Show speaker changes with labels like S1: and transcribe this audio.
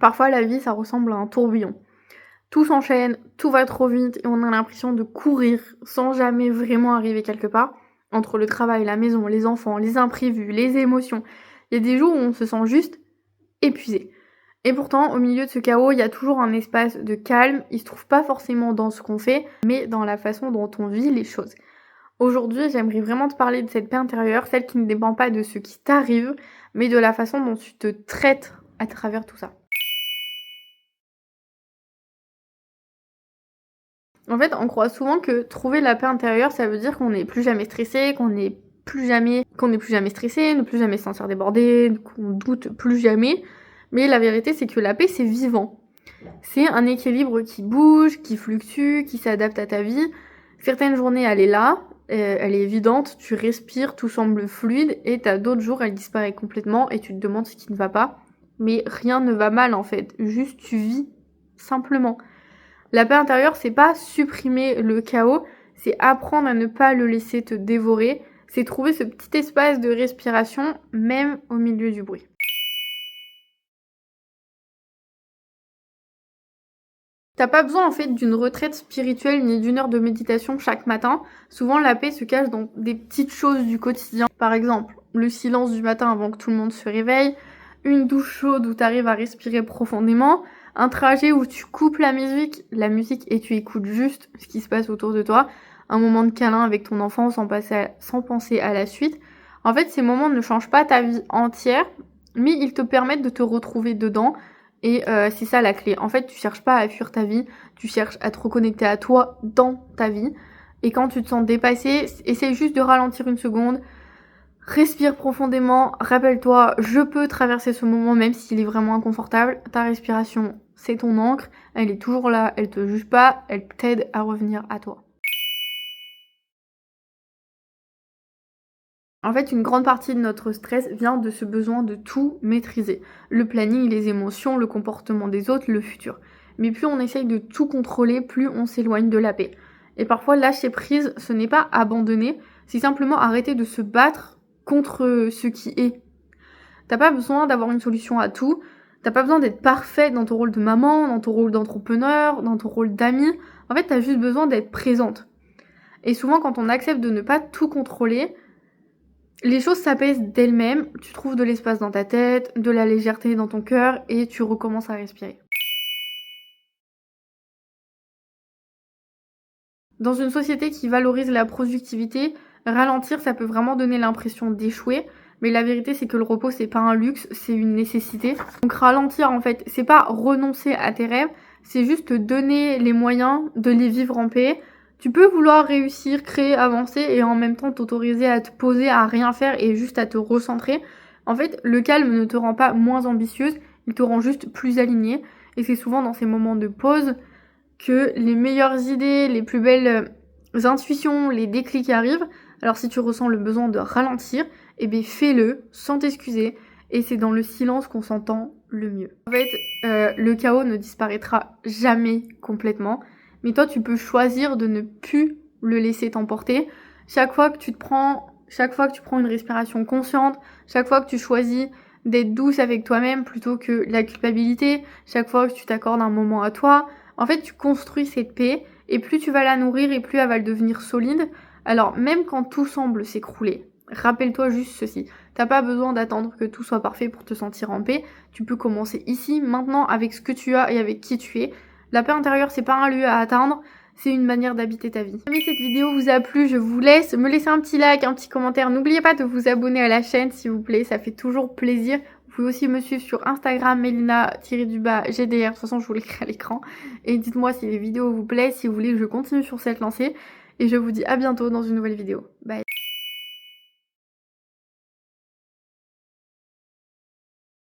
S1: Parfois la vie ça ressemble à un tourbillon. Tout s'enchaîne, tout va trop vite et on a l'impression de courir sans jamais vraiment arriver quelque part. Entre le travail, la maison, les enfants, les imprévus, les émotions. Il y a des jours où on se sent juste épuisé. Et pourtant, au milieu de ce chaos, il y a toujours un espace de calme. Il se trouve pas forcément dans ce qu'on fait, mais dans la façon dont on vit les choses. Aujourd'hui, j'aimerais vraiment te parler de cette paix intérieure, celle qui ne dépend pas de ce qui t'arrive, mais de la façon dont tu te traites à travers tout ça. En fait, on croit souvent que trouver la paix intérieure, ça veut dire qu'on n'est plus jamais stressé, qu'on n'est plus jamais stressé, ne plus jamais se sentir débordé, qu'on doute plus jamais. Mais la vérité, c'est que la paix, c'est vivant. C'est un équilibre qui bouge, qui fluctue, qui s'adapte à ta vie. Certaines journées, elle est là, elle est évidente, tu respires, tout semble fluide, et t'as d'autres jours, elle disparaît complètement, et tu te demandes ce qui ne va pas. Mais rien ne va mal, en fait. Juste, tu vis simplement. La paix intérieure, c'est pas supprimer le chaos, c'est apprendre à ne pas le laisser te dévorer, c'est trouver ce petit espace de respiration, même au milieu du bruit. T'as pas besoin en fait d'une retraite spirituelle ni d'une heure de méditation chaque matin. Souvent la paix se cache dans des petites choses du quotidien. Par exemple, le silence du matin avant que tout le monde se réveille, une douche chaude où t'arrives à respirer profondément, un trajet où tu coupes la musique et tu écoutes juste ce qui se passe autour de toi, un moment de câlin avec ton enfant sans penser à la suite. En fait, ces moments ne changent pas ta vie entière, mais ils te permettent de te retrouver dedans. Et c'est ça la clé. En fait, tu cherches pas à fuir ta vie, tu cherches à te reconnecter à toi dans ta vie. Et quand tu te sens dépassé, essaye juste de ralentir une seconde, respire profondément, rappelle-toi, je peux traverser ce moment même s'il est vraiment inconfortable. Ta respiration, c'est ton encre, elle est toujours là, elle te juge pas, elle t'aide à revenir à toi. En fait, une grande partie de notre stress vient de ce besoin de tout maîtriser. Le planning, les émotions, le comportement des autres, le futur. Mais plus on essaye de tout contrôler, plus on s'éloigne de la paix. Et parfois, lâcher prise, ce n'est pas abandonner, c'est simplement arrêter de se battre contre ce qui est. T'as pas besoin d'avoir une solution à tout, t'as pas besoin d'être parfaite dans ton rôle de maman, dans ton rôle d'entrepreneur, dans ton rôle d'amie. En fait, t'as juste besoin d'être présente. Et souvent, quand on accepte de ne pas tout contrôler, les choses s'apaisent d'elles-mêmes, tu trouves de l'espace dans ta tête, de la légèreté dans ton cœur et tu recommences à respirer. Dans une société qui valorise la productivité, ralentir ça peut vraiment donner l'impression d'échouer, mais la vérité c'est que le repos c'est pas un luxe, c'est une nécessité. Donc ralentir en fait, c'est pas renoncer à tes rêves, c'est juste te donner les moyens de les vivre en paix. Tu peux vouloir réussir, créer, avancer et en même temps t'autoriser à te poser, à rien faire et juste à te recentrer. En fait, le calme ne te rend pas moins ambitieuse, il te rend juste plus alignée. Et c'est souvent dans ces moments de pause que les meilleures idées, les plus belles intuitions, les déclics arrivent. Alors si tu ressens le besoin de ralentir, eh bien fais-le sans t'excuser. Et c'est dans le silence qu'on s'entend le mieux. En fait, le chaos ne disparaîtra jamais complètement. Mais toi, tu peux choisir de ne plus le laisser t'emporter. Chaque fois que tu prends une respiration consciente, chaque fois que tu choisis d'être douce avec toi-même plutôt que la culpabilité, chaque fois que tu t'accordes un moment à toi, en fait, tu construis cette paix et plus tu vas la nourrir et plus elle va devenir solide. Alors, même quand tout semble s'écrouler, rappelle-toi juste ceci. T'as pas besoin d'attendre que tout soit parfait pour te sentir en paix. Tu peux commencer ici, maintenant, avec ce que tu as et avec qui tu es. La paix intérieure, c'est pas un lieu à atteindre, c'est une manière d'habiter ta vie. Si cette vidéo vous a plu, je vous laisse me laisser un petit like, un petit commentaire. N'oubliez pas de vous abonner à la chaîne, s'il vous plaît, ça fait toujours plaisir. Vous pouvez aussi me suivre sur Instagram, Melina-GDR, de toute façon je vous l'écris à l'écran. Et dites-moi si les vidéos vous plaisent, si vous voulez que je continue sur cette lancée. Et je vous dis à bientôt dans une nouvelle vidéo. Bye.